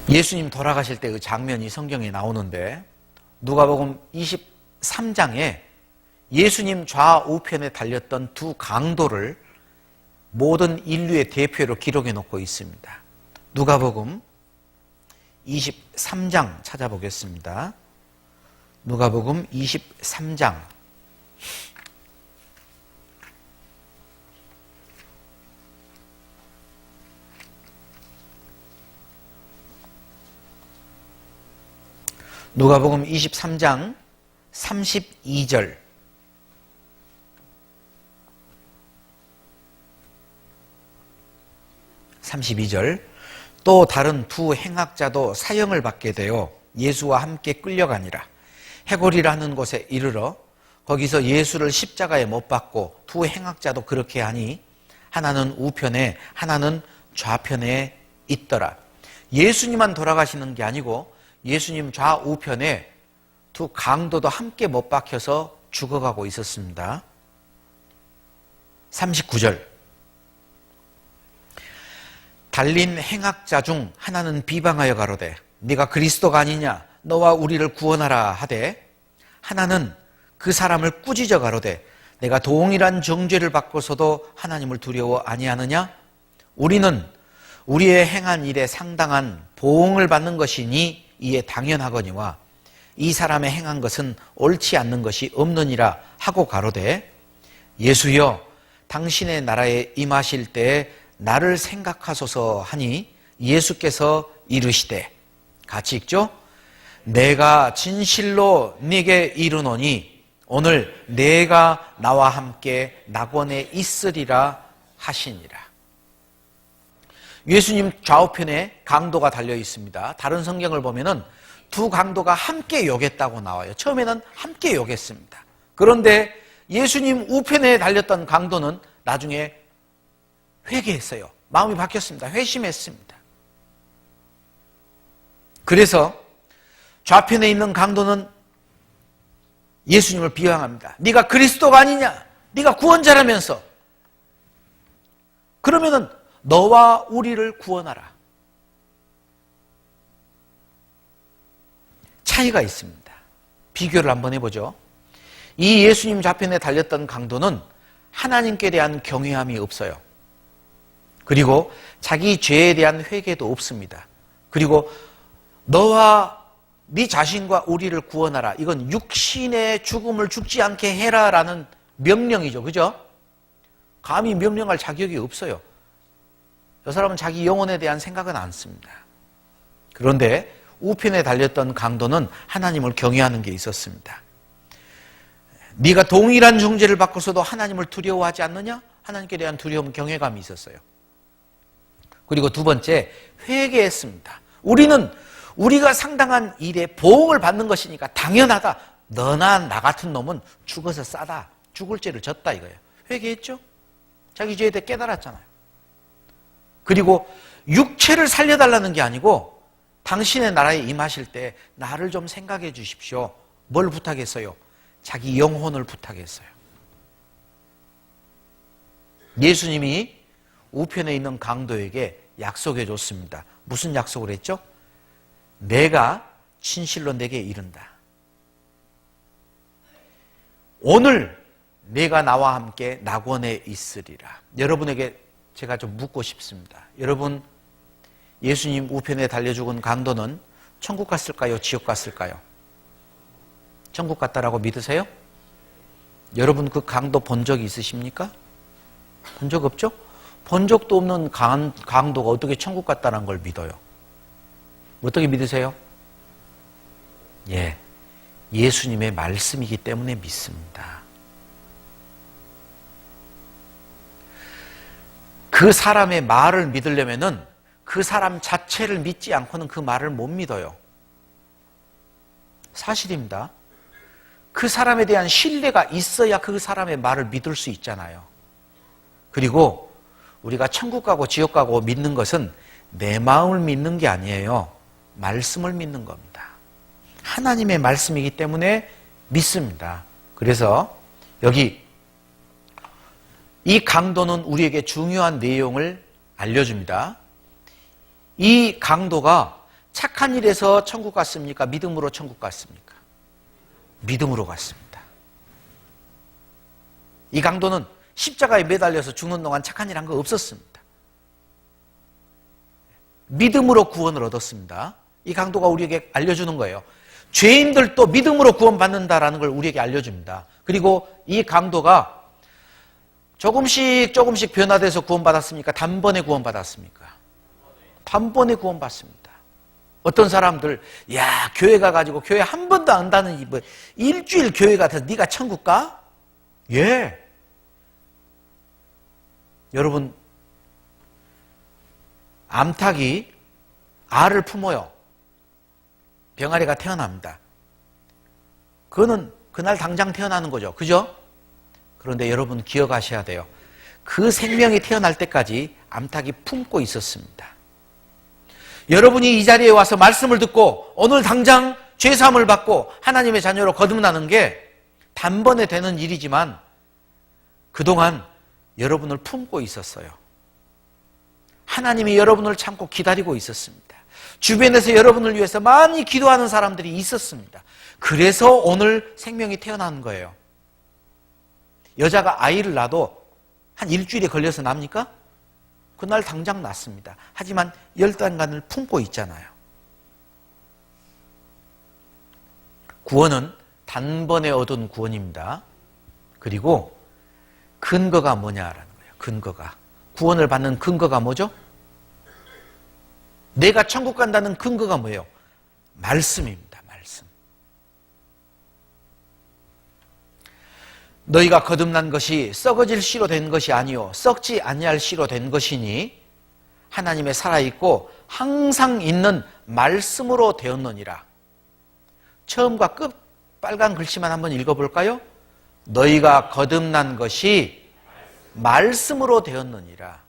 예수님 돌아가실 때 그 장면이 성경에 나오는데 누가복음 23장에 예수님 좌우편에 달렸던 두 강도를 모든 인류의 대표로 기록해 놓고 있습니다. 누가복음 23장 찾아보겠습니다. 누가복음 23장 누가복음 23장 32절 또 다른 두 행악자도 사형을 받게 되어 예수와 함께 끌려가니라. 해골이라는 곳에 이르러 거기서 예수를 십자가에 못 박고 두 행악자도 그렇게 하니 하나는 우편에 하나는 좌편에 있더라. 예수님만 돌아가시는 게 아니고 예수님 좌우편에 두 강도도 함께 못 박혀서 죽어가고 있었습니다. 39절 달린 행악자 중 하나는 비방하여 가로되 네가 그리스도가 아니냐 너와 우리를 구원하라 하되 하나는 그 사람을 꾸짖어 가로되 내가 동일한 정죄를 받고서도 하나님을 두려워 아니하느냐 우리는 우리의 행한 일에 상당한 보응을 받는 것이니 이에 당연하거니와 이 사람의 행한 것은 옳지 않는 것이 없느니라 하고 가로되 예수여 당신의 나라에 임하실 때에 나를 생각하소서 하니 예수께서 이르시되 같이 읽죠. 내가 진실로 네게 이르노니 오늘 내가 나와 함께 낙원에 있으리라 하시니라. 예수님 좌우편에 강도가 달려 있습니다. 다른 성경을 보면은 두 강도가 함께 요겠다고 나와요. 처음에는 함께 요겠습니다. 그런데 예수님 우편에 달렸던 강도는 나중에 회개했어요. 마음이 바뀌었습니다. 회심했습니다. 그래서 좌편에 있는 강도는 예수님을 비방합니다. 네가 그리스도가 아니냐? 네가 구원자라면서. 그러면은 너와 우리를 구원하라. 차이가 있습니다. 비교를 한번 해보죠. 이 예수님 좌편에 달렸던 강도는 하나님께 대한 경외함이 없어요. 그리고 자기 죄에 대한 회개도 없습니다. 그리고 너와 네 자신과 우리를 구원하라. 이건 육신의 죽음을 죽지 않게 해라라는 명령이죠. 그죠? 감히 명령할 자격이 없어요. 저 사람은 자기 영혼에 대한 생각은 않습니다. 그런데 우편에 달렸던 강도는 하나님을 경외하는 게 있었습니다. 네가 동일한 정죄를 받고서도 하나님을 두려워하지 않느냐? 하나님께 대한 두려움, 경외감이 있었어요. 그리고 두 번째, 회개했습니다. 우리는 우리가 상당한 일에 보응을 받는 것이니까 당연하다. 너나 나 같은 놈은 죽어서 싸다. 죽을 죄를 졌다 이거예요. 회개했죠? 자기 죄에 대해 깨달았잖아요. 그리고 육체를 살려달라는 게 아니고 당신의 나라에 임하실 때 나를 좀 생각해 주십시오. 뭘 부탁했어요? 자기 영혼을 부탁했어요. 예수님이 우편에 있는 강도에게 약속해 줬습니다. 무슨 약속을 했죠? 내가 진실로 내게 이른다. 오늘 내가 나와 함께 낙원에 있으리라. 여러분에게 제가 좀 묻고 싶습니다. 여러분, 예수님 우편에 달려 죽은 강도는 천국 갔을까요? 지옥 갔을까요? 천국 갔다라고 믿으세요? 여러분 그 강도 본 적이 있으십니까? 본 적 없죠? 본 적도 없는 강도가 어떻게 천국 갔다는 걸 믿어요? 어떻게 믿으세요? 예, 예수님의 말씀이기 때문에 믿습니다. 그 사람의 말을 믿으려면은 그 사람 자체를 믿지 않고는 그 말을 못 믿어요. 사실입니다. 그 사람에 대한 신뢰가 있어야 그 사람의 말을 믿을 수 있잖아요. 그리고 우리가 천국 가고 지옥 가고 믿는 것은 내 마음을 믿는 게 아니에요. 말씀을 믿는 겁니다. 하나님의 말씀이기 때문에 믿습니다. 그래서 여기 이 강도는 우리에게 중요한 내용을 알려줍니다. 이 강도가 착한 일에서 천국 갔습니까? 믿음으로 천국 갔습니까? 믿음으로 갔습니다. 이 강도는 십자가에 매달려서 죽는 동안 착한 일 한 거 없었습니다. 믿음으로 구원을 얻었습니다. 이 강도가 우리에게 알려주는 거예요. 죄인들도 믿음으로 구원받는다라는 걸 우리에게 알려줍니다. 그리고 이 강도가 조금씩 변화돼서 구원받았습니까? 단번에 구원받았습니까? 단번에 구원받습니다. 어떤 사람들, 야, 교회 가가지고 교회 한 번도 안 가는 뭐 일주일 교회 가서 네가 천국 가? 예. 여러분, 암탉이 알을 품어요. 병아리가 태어납니다. 그거는 그날 당장 태어나는 거죠. 그죠? 그런데 여러분 기억하셔야 돼요. 그 생명이 태어날 때까지 암탉이 품고 있었습니다. 여러분이 이 자리에 와서 말씀을 듣고 오늘 당장 죄사함을 받고 하나님의 자녀로 거듭나는 게 단번에 되는 일이지만 그동안 여러분을 품고 있었어요. 하나님이 여러분을 참고 기다리고 있었습니다. 주변에서 여러분을 위해서 많이 기도하는 사람들이 있었습니다. 그래서 오늘 생명이 태어난 거예요. 여자가 아이를 낳아도 한 일주일에 걸려서 납니까? 그날 당장 낳습니다. 하지만 10달간을 품고 있잖아요. 구원은 단번에 얻은 구원입니다. 그리고 근거가 뭐냐라는 거예요. 근거가. 구원을 받는 근거가 뭐죠? 내가 천국 간다는 근거가 뭐예요? 말씀입니다. 말씀. 너희가 거듭난 것이 썩어질 씨로 된 것이 아니요 썩지 아니할 씨로 된 것이니 하나님의 살아있고 항상 있는 말씀으로 되었느니라. 처음과 끝 빨간 글씨만 한번 읽어볼까요? 너희가 거듭난 것이 말씀으로 되었느니라.